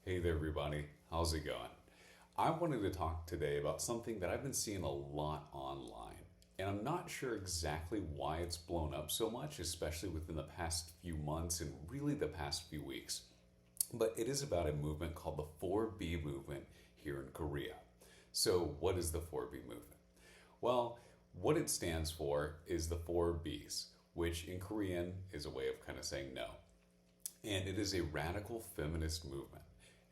Hey there, everybody. How's it going? I wanted to talk today about something that I've been seeing a lot online. And I'm not sure exactly why it's blown up so much, especially within the past few months and really the past few weeks. But it is about a movement called the 4B movement here in Korea. So, what is the 4B movement? Well, what it stands for is the 4Bs, which in Korean is a way of kind of saying no. And it is a radical feminist movement.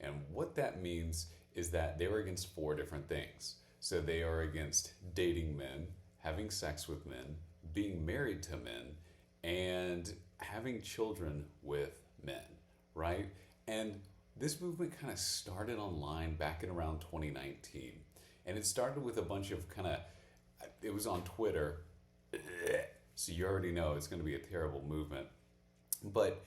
And what that means is that they're against four different things. So they are against dating men, having sex with men, being married to men, and having children with men, right? And this movement kind of started online back in around 2019. And it started with a bunch of it was on Twitter. So you already know it's going to be a terrible movement. But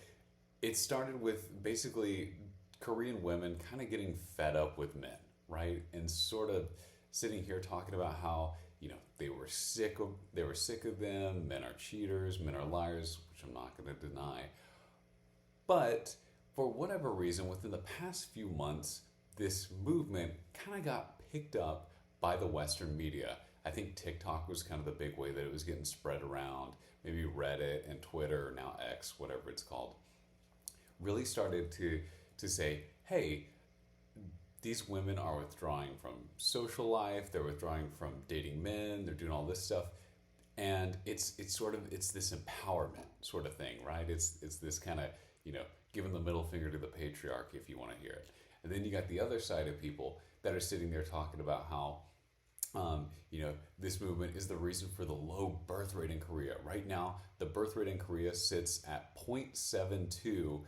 it started with basically Korean women kind of getting fed up with men, right? And sort of sitting here talking about how, they were sick of them, men are cheaters, men are liars, which I'm not going to deny. But for whatever reason, within the past few months, this movement kind of got picked up by the Western media. I think TikTok was kind of the big way that it was getting spread around. Maybe Reddit and Twitter, now X, whatever it's called, really started to say, hey, these women are withdrawing from social life, they're withdrawing from dating men, they're doing all this stuff. And it's this empowerment sort of thing, right? It's this kind of, giving the middle finger to the patriarchy if you want to hear it. And then you got the other side of people that are sitting there talking about how this movement is the reason for the low birth rate in Korea. Right now, the birth rate in Korea sits at 0.72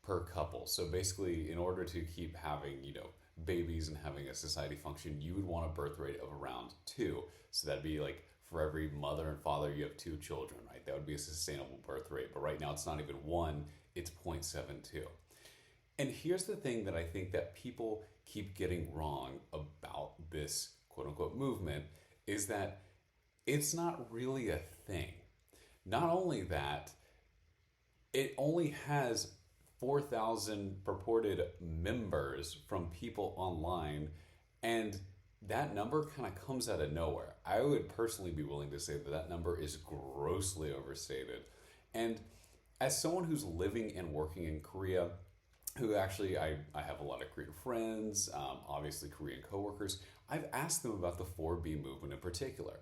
per couple. So basically, in order to keep having babies and having a society function, you would want a birth rate of around 2. So that'd be like for every mother and father, you have 2 children, right? That would be a sustainable birth rate. But right now, it's not even 1; it's 0.72. And here's the thing that I think that people keep getting wrong about this quote unquote movement is that it's not really a thing. Not only that, it only has 4,000 purported members from people online, and that number kind of comes out of nowhere. I would personally be willing to say that that number is grossly overstated. And as someone who's living and working in Korea, who actually I have a lot of Korean friends, obviously Korean coworkers. I've asked them about the 4B movement in particular.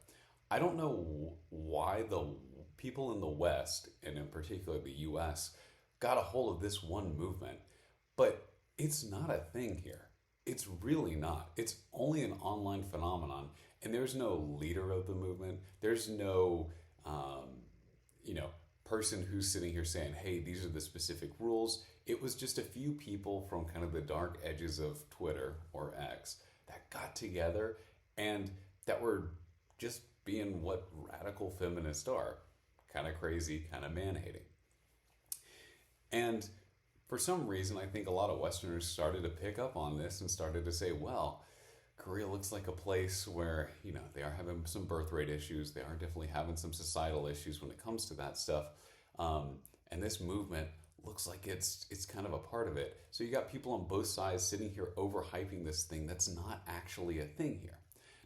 I don't know why the people in the West, and in particular the US, got a hold of this one movement, but it's not a thing here. It's really not. It's only an online phenomenon, and there's no leader of the movement. There's no, person who's sitting here saying, hey, these are the specific rules. It was just a few people from kind of the dark edges of Twitter or X that got together and that were just being what radical feminists are, kind of crazy, kind of man-hating. And for some reason, I think a lot of Westerners started to pick up on this and started to say, well, Korea looks like a place where, they are having some birth rate issues. They are definitely having some societal issues when it comes to that stuff. And this movement looks like it's kind of a part of it. So you got people on both sides sitting here overhyping this thing that's not actually a thing here.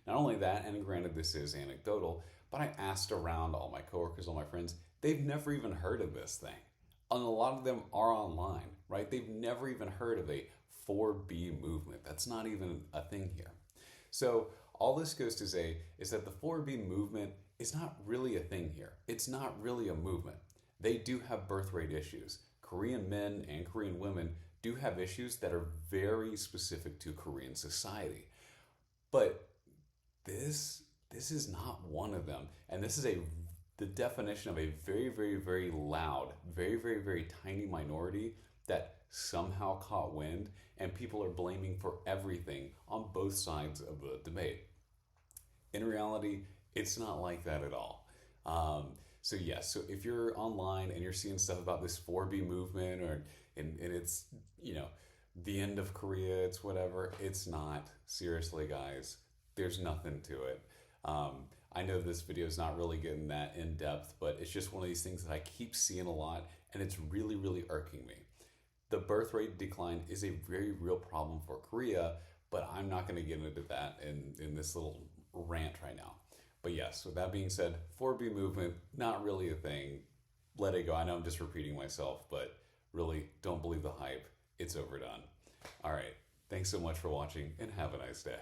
Not only that, and granted this is anecdotal, but I asked around all my coworkers, all my friends, they've never even heard of this thing. And a lot of them are online, right? They've never even heard of a 4B movement. That's not even a thing here. So all this goes to say is that the 4B movement is not really a thing here. It's not really a movement. They do have birth rate issues. Korean men and Korean women do have issues that are very specific to Korean society. But this is not one of them. And this is the definition of a very, very, very loud, very, very, very tiny minority that somehow caught wind, and people are blaming for everything on both sides of the debate. In reality, it's not like that at all. So yes, so if you're online and you're seeing stuff about this 4B movement and it's, the end of Korea, it's whatever, it's not. Seriously, guys, there's nothing to it. I know this video is not really getting that in depth, but it's just one of these things that I keep seeing a lot, and it's really, really irking me. The birth rate decline is a very real problem for Korea, but I'm not going to get into that in this little rant right now. But yes, with that being said, 4B movement, not really a thing. Let it go. I know I'm just repeating myself, but really don't believe the hype. It's overdone. All right. Thanks so much for watching and have a nice day.